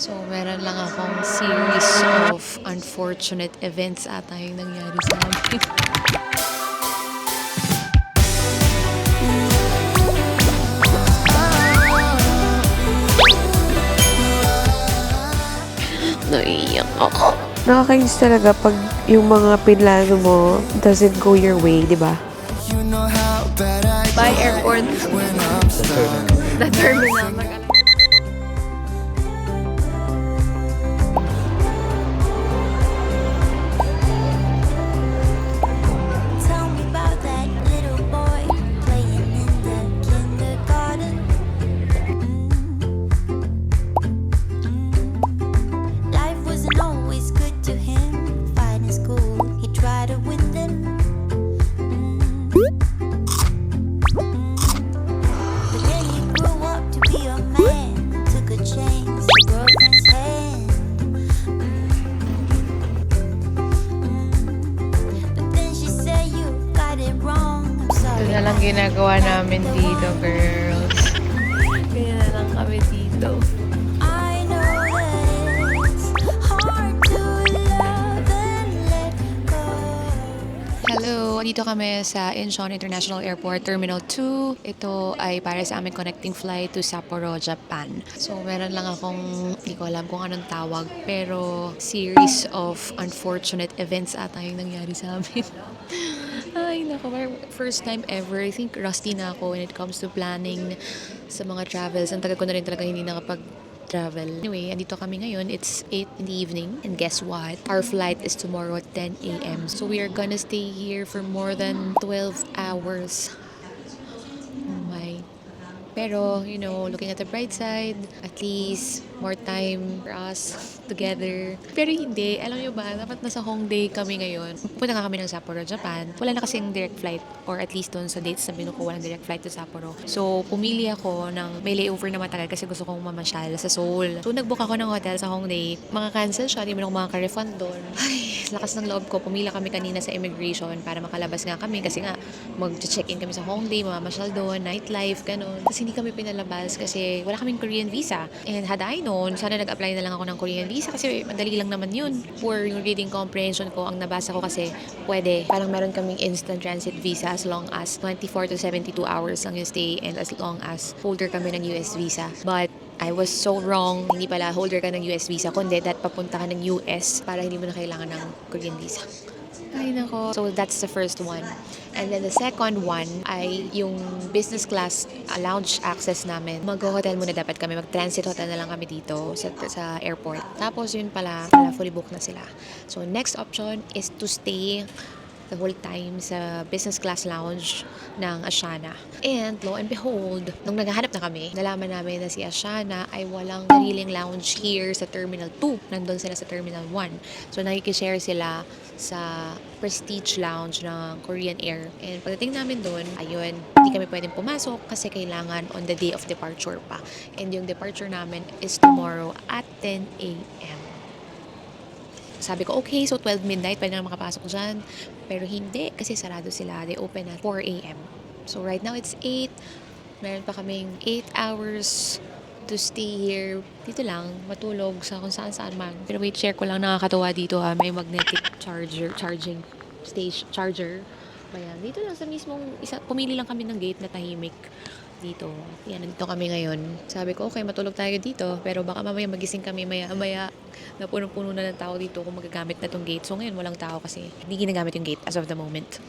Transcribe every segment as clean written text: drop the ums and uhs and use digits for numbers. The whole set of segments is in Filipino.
So, meron lang akong series of unfortunate events ata yung nangyari sa amin. Naiiyak ako. Nakakainis talaga pag yung mga pinlano mo doesn't go your way, di ba? Bye, airport. The terminal. Tell me about that little boy playing in the kindergarten. Life wasn't always good to him. Fighting school, he tried to win them. But then he grew up to be a man. Took a chance, a girlfriend's hand. But then she said you got it wrong. I'm Ito sorry. na lang ginagawa namin dito, girls. Kaya na lang kami dito. I know that it's hard to love and let go. Hello! Dito kami sa Incheon International Airport, Terminal 2. Ito ay para sa aming connecting flight to Sapporo, Japan. So, meron lang akong, hindi ko alam kung anong tawag, pero series of unfortunate events ata yung nangyari sa amin. Ay, nako. First time ever. I think rusty na ako when it comes to planning sa mga travels. Ang tagal ko na rin talaga hindi nakapag-travel. Anyway, andito kami ngayon. It's 8 in the evening. And guess what? Our flight is tomorrow at 10 a.m. So we are gonna stay here for more than 12 hours. Oh my. Pero, you know, looking at the bright side, at least more time for us together. Pero hindi, alam niyo ba, dapat nasa Hongdae kami ngayon. Punta nga kami ng Sapporo, Japan. Wala na kasing direct flight, or at least doon sa dates na binukuha ng direct flight to Sapporo. So, pumili ako ng may layover na matagal kasi gusto kong mamasyal sa Seoul. So, nagbook ako ng hotel sa Hongdae. Mga-cancel siya, di mo na ako makaka-refund doon. Ay, lakas ng loob ko. Pumila kami kanina sa immigration para makalabas nga kami kasi nga mag-check-in kami sa Hongdae, mamamasyal doon, nightlife, ganun. Kasi hindi kami pinalabas kasi wala kaming Korean visa. And had I known, sana nag-apply na lang ako ng Korean visa kasi madali lang naman yun. Poor yung reading comprehension ko. Ang nabasa ko kasi pwede. Parang meron kaming instant transit visa as long as 24 to 72 hours lang yung stay and as long as holder kami ng US visa. But I was so wrong. Hindi pala holder ka ng US visa, kundi that papunta ka ng US para hindi mo na kailangan ng Korean visa. Ay, nako. So, that's the first one. And then the second one ay yung business class lounge access namin. Mag-hotel muna dapat kami. Mag-transit hotel na lang kami dito sa airport. Tapos yun pala fully booked na sila. So, next option is to stay the whole time sa business class lounge ng Asiana. And lo and behold, nung naghahanap na kami, nalaman namin na si Asiana ay walang sariling lounge here sa Terminal 2. Nandun sila sa Terminal 1. So nakikishare sila sa Prestige Lounge ng Korean Air. And pagdating namin doon, ayun, hindi kami pwedeng pumasok kasi kailangan on the day of departure pa. And yung departure namin is tomorrow at 10 a.m. Sabi ko, okay, so 12 midnight, pwede na makapasok dyan. Pero hindi, kasi sarado sila. They open at 4 a.m. So right now, it's 8. Meron pa kaming 8 hours to stay here. Dito lang, matulog sa kung saan-saan man. Pero wait, share ko lang, nakakatuwa dito ha. May magnetic charging station, charger. Ayan, dito lang sa mismong, pumili lang kami ng gate na tahimik dito. Yan, nandito kami ngayon. Sabi ko, okay, matulog tayo dito. Pero baka mamaya magising kami maya-maya na punong-puno na ng tao dito kung magagamit na tong gate. So ngayon, walang tao kasi hindi ginagamit yung gate as of the moment.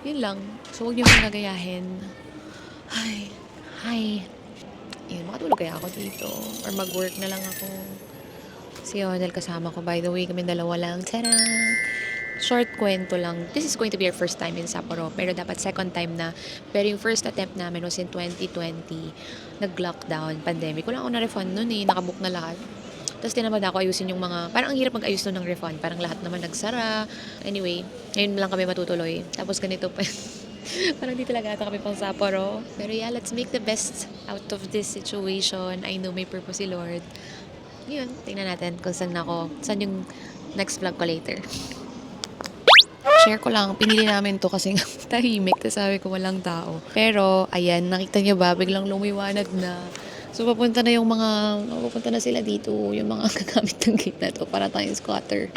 Yun lang. So huwag niyo kong nagayahin. Ay. Yun, makatulog kaya ako dito. Or mag-work na lang ako. Si Yonel kasama ko. By the way, kami dalawa lang. Tada! Short kwento lang. This is going to be our first time in Sapporo. Pero dapat second time na. Pero yung first attempt namin was in 2020. Nag-lockdown, pandemic. Wala akong na-refund nun eh. Nakabook na lahat. Tapos tinamad ako ayusin yung mga... Parang ang hirap mag-ayos nun ng refund. Parang lahat naman nagsara. Anyway, ngayon lang kami matutuloy. Tapos ganito pa. Parang di talaga ata kami pang Sapporo. Pero yeah, let's make the best out of this situation. I know may purpose si Lord. Yun, tingnan natin kung saan yung next vlog ko later. Share ko lang, pinili namin to kasi tahimik. Tapos sabi ko walang tao. Pero, ayan, nakita niyo ba, biglang lumiwanag na. So, papunta na sila dito, yung mga gagamit ng gate na to para tayong squatter.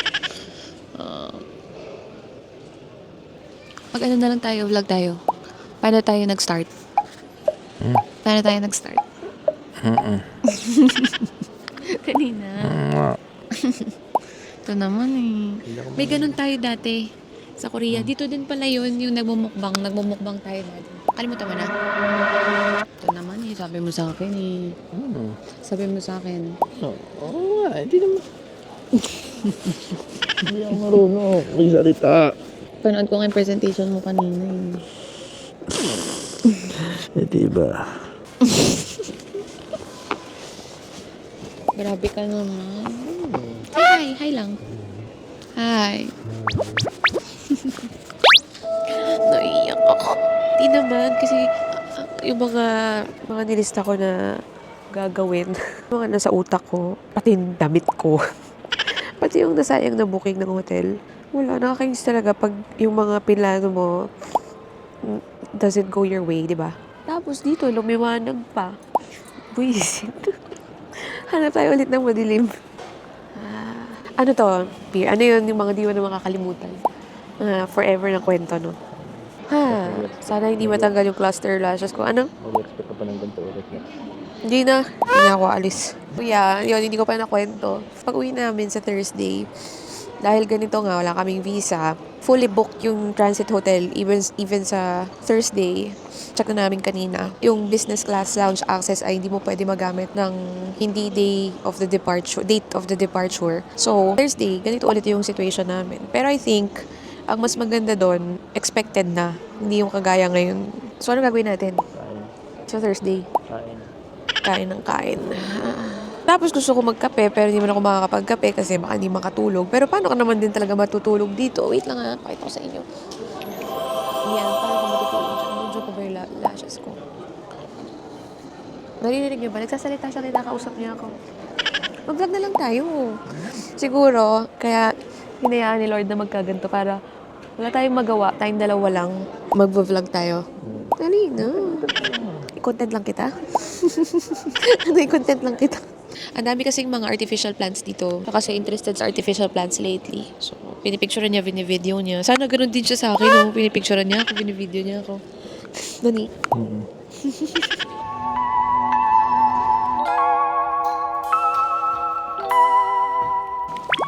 Mag-ano na lang tayo, vlog tayo. Paano tayo nag-start? Paano tayo nag-start? Kanina. Ito naman eh. May ganun tayo dati sa Korea. Dito din pala yun, yung nagmumukbang tayo dati. Kalimutan mo na. Ito naman eh, sabi mo sa akin eh. Sabi mo sa akin. Oo nga, hindi naman. Hindi ako marunong magsalita. Panood ko nga yung presentation mo kanina eh. Diba? Grabe ka naman. Hi lang. Hi. Naiyak ako. Di naman, kasi yung mga nilista ko na gagawin, mga nasa utak ko, pati yung damit ko, pati yung nasayang na booking ng hotel. Wala, nakakainis talaga pag yung mga pinlano mo doesn't go your way, di ba? Tapos dito, lumiwanag pa. Buisit. Hanap tayo ulit ng madilim. Ano to, Pier? Ano yun yung mga di mo na makakalimutan? Forever na kwento, no? Sana hindi matanggal yung cluster lashes ko. Ano? Mag-expect ka pa ng ganito ulit na. Hindi na ako alis. Kuya, yun, hindi ko pa nakwento. Pag uwi namin sa Thursday, dahil ganito nga, wala kaming visa, fully booked yung transit hotel, even sa Thursday. Check na namin kanina. Yung business class lounge access ay hindi mo pwede magamit ng hindi date of the departure. So, Thursday, ganito ulit yung situation namin. Pero I think, ang mas maganda doon, expected na. Hindi yung kagaya ngayon. So, ano gagawin natin? Kain. Sa Thursday? Kain. Kain ng kain. Tapos gusto ko magkape, pero hindi man ako makakapagkape kasi baka hindi makatulog. Pero paano ka naman din talaga matutulog dito? Wait lang ha, pakita ko sa inyo. Yan, paano ka matutulog dyan? Medyo ko ba yung lashes ko? Narinig niyo ba? Nagsasalita siya, kinakausap niya ako. Mag-vlog na lang tayo. Siguro, kaya hinayaan ni Lord na magkaganto para wala tayong magawa, tayong dalawa lang, mag-vlog tayo. Dali na. I-content lang kita. I-content lang kita. Ang dami kasing mga artificial plants dito. Kasi interested sa artificial plants lately. So, pinipicturean niya, video niya. Sana ganun din siya sa akin, no? Pinipicturean niya ako, video niya ako. Dani.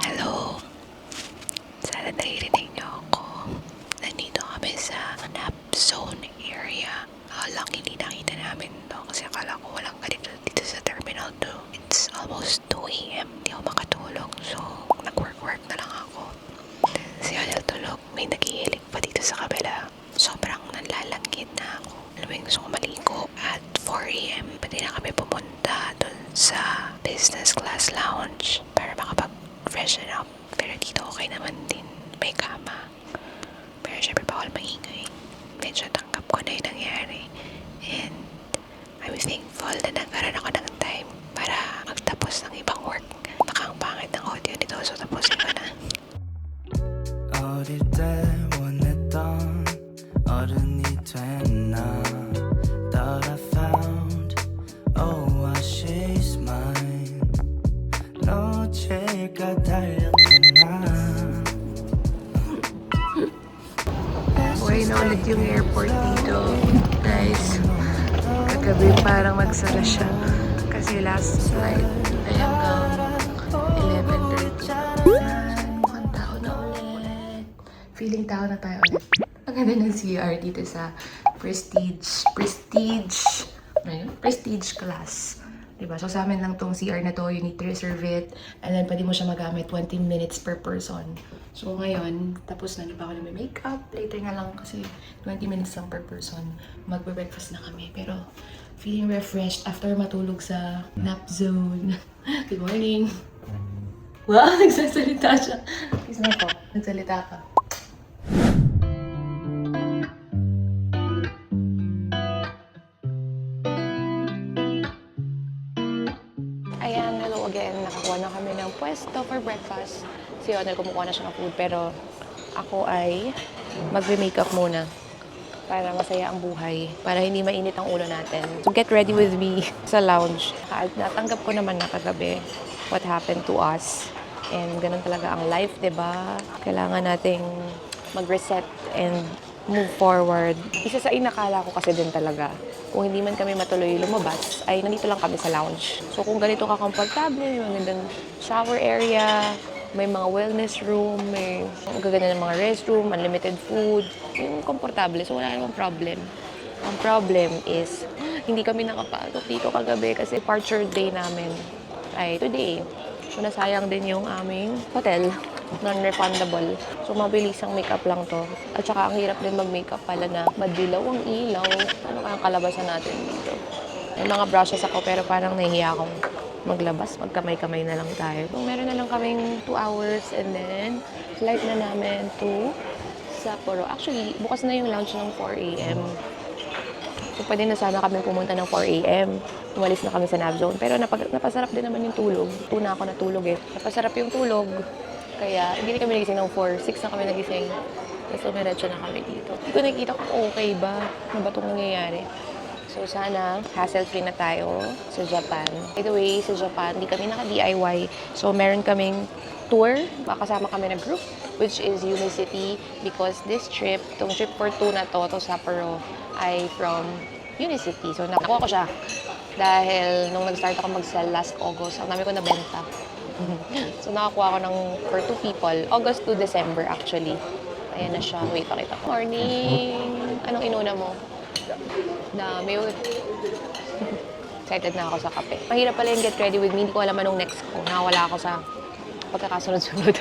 Hello. Sana naririnig niyo ako. Nandito kami sa nap zone area. Lang hindi nakita namin to kasi akala ko walang ganito dito sa Terminal 2. It's almost 2 a.m. Hindi ako makatulog. So, nag-work na lang ako. Si Adel tulog. May nagihilig pa dito sa kabila. Sobrang nanlalangkit na ako. Alam mo yung gusto ko maligo. At 4 a.m. pwede na kami pumunta dun sa business class lounge para makapag-freshen up. Pero dito okay naman din. May kama. Pero syempre bawal maingay. Medyo tanggap ko na yung nangyari. And I'm thankful na nagkaroon ako ng time para magtapos ng ibang work. Baka ang pangit ng audio nito, so tapusin ko na. 어릴 때 원했던 어른이 됐나 Thought I found oasis mine 놓칠까 달렸구나 Buhay na ulit yung airport dito. Guys, kagabi parang magsara siya. Kasi last flight ay hanggang 11:30. Mukhang tao na ulit. Feeling tao na tayo ulit. Ang ganda ng CR dito sa Prestige class. Diba? So sa amin lang tong CR na to, you need to reserve it. And then pwede mo siya magamit 20 minutes per person. So ngayon, tapos na, di ba ako na may makeup. Later nga lang kasi 20 minutes lang per person. Magbe-breakfast na kami. Pero feeling refreshed after matulog sa nap zone. Good morning. Wow, nagsasalita siya. Kiss na po. Nagsalita ka. Ayan, hello again. Nakakuha na kami ng pwesto for breakfast. Si Honor kumukuha na siya ng food, pero ako ay magbe-makeup muna. para masaya ang buhay, para hindi mainit ang ulo natin. So get ready with me sa lounge. At natanggap ko naman na kagabi what happened to us. And ganun talaga ang life, 'di ba? Kailangan nating mag-reset and move forward. Isa sa inakala ko kasi din talaga, kung hindi man kami matuloy lumabas, ay nandito lang kami sa lounge. So kung ganito ka komportable, may magandang shower area, may mga wellness room, may gaganda ng mga restroom, unlimited food, yung komportable. So wala namang problem. Ang problem is, hindi kami nakapasok dito kagabi kasi departure day namin ay today. So nasayang din yung aming hotel. Non-refundable. So, mabilis ang makeup lang to. At saka, ang hirap din mag-makeup pala na madilaw ang ilaw. Ano kayang kalabasan natin dito? May mga brushes ako, pero parang nahihiya akong maglabas. Magkamay-kamay na lang tayo. So, meron na lang kaming 2 hours and then, flight na namin to Sapporo. Actually, bukas na yung lounge ng 4 a.m. So, pwede na sana kami pumunta ng 4 a.m. Umalis na kami sa nav zone. Pero napasarap din naman yung tulog. Tuna ako natulog eh. Napasarap yung tulog. Kaya, hindi na kami nagising ng 4. 6 na kami nagising. Tapos umiretso na kami dito. Hindi ko nakikita kung okay ba. Ano ba itong nangyayari? So, sana hassle-free na tayo sa Japan. By the way, sa Japan, hindi kami naka-DIY. So, meron kaming tour. Kasama kami na group, which is Unicity. Because this trip, itong trip for 2 na to Sapporo, ay from Unicity. So, nakuha ko siya. Dahil nung nag-start ako mag-sell last August, ang dami ko nabenta. So, nakakuha ko ng for 2 people. August to December, actually. Ayan na siya. Wait, pakita ko. Morning! Anong inuna mo? Dami. Excited na ako sa kape. Mahirap pala yung get ready with me. Hindi ko alam anong next ko. Nakawala ako sa pagkakasunod-sunod.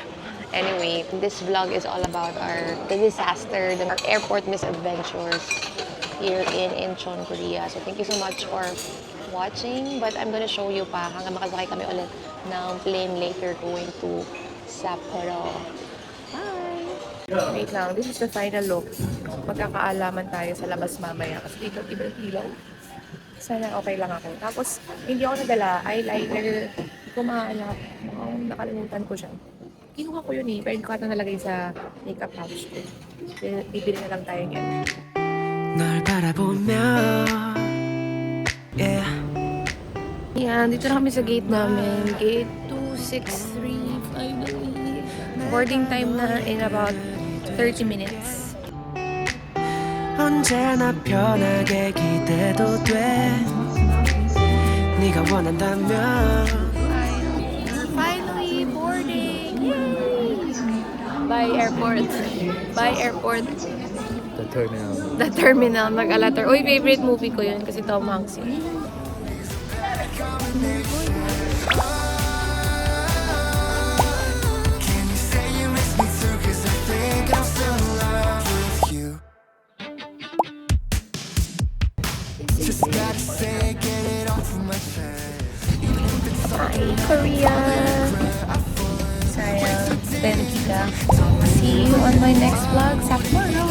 Anyway, this vlog is all about the disaster, our airport misadventures here in Incheon, Korea. So, thank you so much for watching, but I'm gonna show you pa hanggang makasakay kami ulit ng plane later going to Sapporo. Bye! Wait lang, this is the final look. Magkakaalaman tayo sa labas mamaya kasi dito ibang ilaw. Sana okay lang ako. Tapos, hindi ako nagala eyeliner. Hindi ko mahanap. Nakalimutan ko siya. Kinuha ko yun eh, pero hindi ko ata nalagay sa makeup pouch ko. Bibili na lang tayo niyan. 널 바라보며 yeah. Yan, dito na kami sa gate namin. Gate 263, finally. Boarding time na in about 30 minutes. 언제나 편하게 기대도 돼 네가 원한다면 Finally, boarding! Yay! Bye, airport. Bye, airport. The terminal. The Terminal, Mag-Alatar. Uy, favorite movie ko yun kasi Tom Hanks yun. Can you say you miss me too? 'Cause I think I'm still in love with you. Just gotta say, get it off of my chest. Bye, Korea! Sayang, then kita. See you on my next vlog. Sapporo!